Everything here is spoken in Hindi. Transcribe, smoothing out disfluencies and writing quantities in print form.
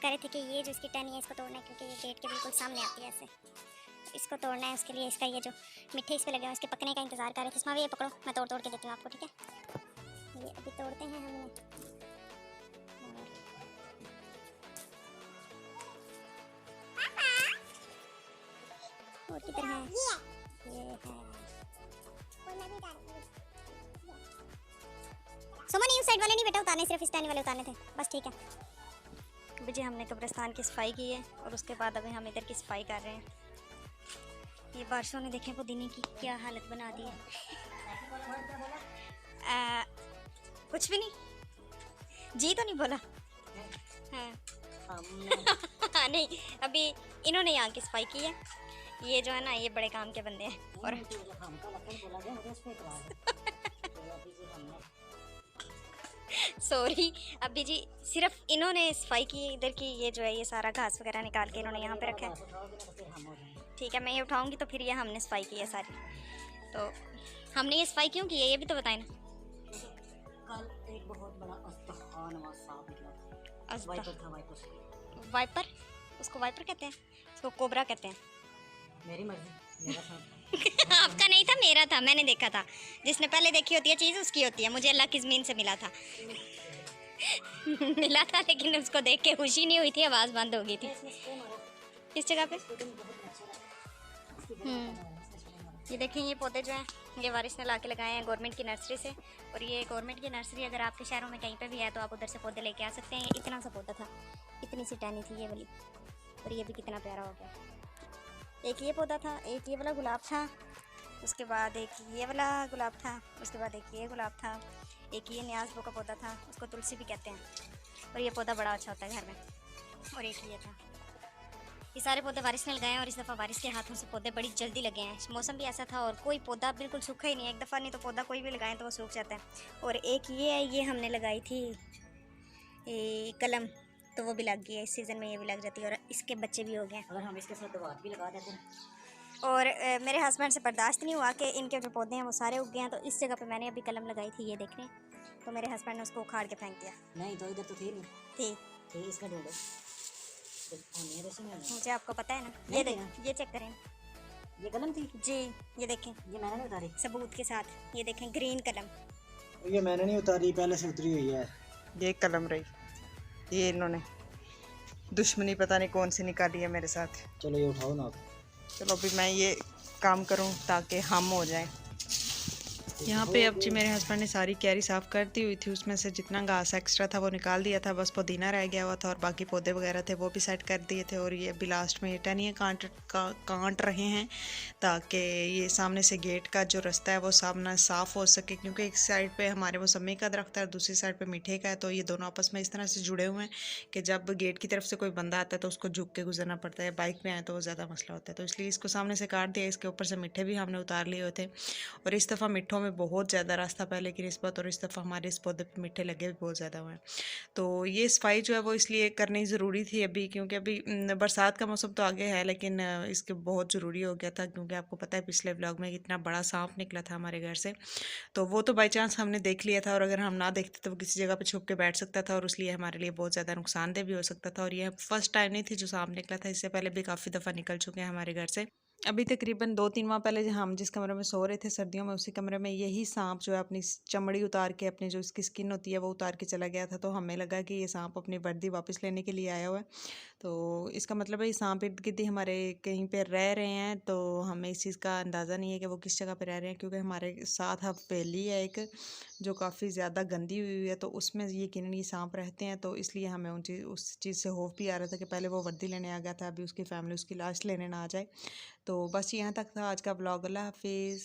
कह रहे थे कि ये जो इसकी टहनी है इसको तोड़ना है, क्योंकि ये गेट के बिल्कुल सामने आती है ऐसे। इसको तोड़ना है, उसके लिए इसका ये जो मिट्टी इस पे लगे हुए इसके पकने का इंतजार कर रहे थे। इसमें भी ये पकड़ो, मैं तोड़ तोड़ के देती हूँ आपको, ठीक है। ये अभी तोड़ते हैं हमने। और किधर है? ये है। सुमन ये साइड वाले नहीं बेटा उतारने, सिर्फ इस टहनी वाले उतारने थे बस, ठीक है। अभी जी हमने कब्रिस्तान की सफाई की है और उसके बाद अभी हम इधर की सफाई कर रहे हैं। ये बारिशों ने देखें पुदीने की क्या हालत बना दी है। कुछ भी नहीं जी, तो नहीं बोला हाँ नहीं, अभी इन्होंने यहाँ की सफाई की है। ये जो है ना, ये बड़े काम के बंदे हैं। और सॉरी, अभी जी सिर्फ इन्होंने सफाई की इधर की। ये जो है ये सारा घास वगैरह निकाल के इन्होंने यहाँ पे रखा है, ठीक है। मैं ये उठाऊंगी तो फिर ये हमने सफाई की है सारी। तो हमने ये सफाई क्यों की है ये भी तो बताएं ना। कल एक बहुत बड़ा अस्तखान सांप निकला था। वाइपर था, वाइपर? उसको वाइपर कहते हैं, उसको कोबरा कहते हैं। मेरी मर्जी, मेरा सांप आपका नहीं था, मेरा था, मैंने देखा था। जिसने पहले देखी होती है चीज़ उसकी होती है। मुझे अल्लाह की ज़मीन से मिला था मिला था, लेकिन उसको देख के खुशी नहीं हुई थी, आवाज़ बंद हो गई थी। किस जगह पे? ये देखें, ये पौधे जो हैं ये वारिस ने ला के लगाए हैं गवर्नमेंट की नर्सरी से। और ये गवर्नमेंट की नर्सरी अगर आपके शहरों में कहीं पे भी है तो आप उधर से पौधे लेके आ सकते हैं। ये इतना सा पौधा था, इतनी सी टहनी थी ये वाली, और ये भी कितना प्यारा हो गया। एक ये पौधा था, एक ये वाला गुलाब था, उसके बाद एक ये वाला गुलाब था, उसके बाद एक ये गुलाब था, एक ये न्याज़बो का पौधा था, उसको तुलसी भी कहते हैं। और ये पौधा बड़ा अच्छा होता है घर में। और एक ये था। ये सारे पौधे बारिश ने लगाए हैं और इस दफ़ा बारिश के हाथों से पौधे बड़ी जल्दी लगे हैं। मौसम भी ऐसा था और कोई पौधा बिल्कुल सूखा ही नहीं है। एक दफ़ा नहीं तो पौधा कोई भी लगाएं तो वो सूख जाता है। और एक ये है, ये हमने लगाई थी ये कलम, तो वो भी लग गई है। इस सीज़न में ये भी लग जाती है और इसके बच्चे भी हो गए। अगर हम इसके साथ दवा भी लगा देते हैं। और मेरे हस्बैंड से बर्दाश्त नहीं हुआ कि इनके जो पौधे हैं वो सारे उग गए हैं। तो इस जगह पे मैंने अभी कलम लगाई थी, ये देख रहे हैं, तो मेरे हस्बैंड ने उसको उखाड़ के फेंक दिया। नहीं तो इधर तो थी नहीं, थी इसका ढूंढो, मुझे आपको पता है ना। ये देखें, ये चेक करें, ये कलम थी जी, ये देखें, ये मैंने नहीं उतारी सबूत के साथ। ये देखें ग्रीन कलम, ये मैंने नहीं उतारी, पहले से उतरी हुई है। ये कलम रही, ये इन्होंने दुश्मनी पता नहीं कौन सी निकाली है मेरे साथ। चलो ये उठाओ ना आप। चलो अभी मैं ये काम करूं ताकि हम हो जाए। यहाँ पे अब जी मेरे हस्बैंड ने सारी क्यारी साफ़ कर दी हुई थी, उसमें से जितना घास एक्स्ट्रा था वो निकाल दिया था, बस पुदीना रह गया हुआ था और बाकी पौधे वगैरह थे वो भी सेट कर दिए थे। और ये अभी लास्ट में ये टहनियाँ काट रहे हैं ताकि ये सामने से गेट का जो रास्ता है वो सामना साफ़ हो सके, क्योंकि एक साइड पे हमारे मौसमी का दरख्त है और दूसरी साइड पे मीठे का है। तो ये दोनों आपस में इस तरह से जुड़े हुए हैं कि जब गेट की तरफ से कोई बंदा आता है तो उसको झुक के गुजरना पड़ता है, बाइक पे आए तो वो ज़्यादा मसला होता है। तो इसलिए इसको सामने से काट दिया। इसके ऊपर से मीठे भी हमने उतार लिए हुए थे और इस दफ़ा मिठों में बहुत ज़्यादा रास्ता पहले की निस्बत, और इस दफ़ा हमारे इस पौधे पे मीठे लगे भी बहुत ज़्यादा हुए हैं। तो ये सफाई जो है वो इसलिए करनी ज़रूरी थी अभी, क्योंकि अभी बरसात का मौसम तो आगे है लेकिन इसके बहुत ज़रूरी हो गया था, क्योंकि आपको पता है पिछले व्लॉग में कितना बड़ा सांप निकला था हमारे घर से। तो वो तो बाई चांस हमने देख लिया था और अगर हम ना देखते तो वो किसी जगह पर छुप के बैठ सकता था और इसलिए हमारे लिए बहुत ज़्यादा नुकसानदेह भी हो सकता था। और यह फर्स्ट टाइम नहीं थी जो सांप निकला था, इससे पहले भी काफ़ी दफ़ा निकल चुके हैं हमारे घर से। अभी तकरीबन 2-3 माह पहले हम जिस कमरे में सो रहे थे सर्दियों में, उसी कमरे में यही सांप जो है अपनी चमड़ी उतार के, अपनी जो इसकी स्किन होती है वो उतार के चला गया था। तो हमें लगा कि ये सांप अपनी वर्दी वापस लेने के लिए आया हुआ है। तो इसका मतलब है ये सांप इर्द गिर्द हमारे कहीं पे रह रहे हैं, तो हमें इस चीज़ का अंदाज़ा नहीं है कि वो किस जगह पे रह रहे हैं, क्योंकि हमारे साथ हवेली है एक जो काफ़ी ज़्यादा गंदी हुई है, तो उसमें यकीनन ये सांप रहते हैं। तो इसलिए हमें उस चीज़ से खौफ भी आ रहा था कि पहले वो वर्दी लेने आ गया था, अभी उसकी फैमिली उसकी लाश लेने ना आ जाए। तो बस यहाँ तक था आज का ब्लॉग। अल्लाह हाफिज़।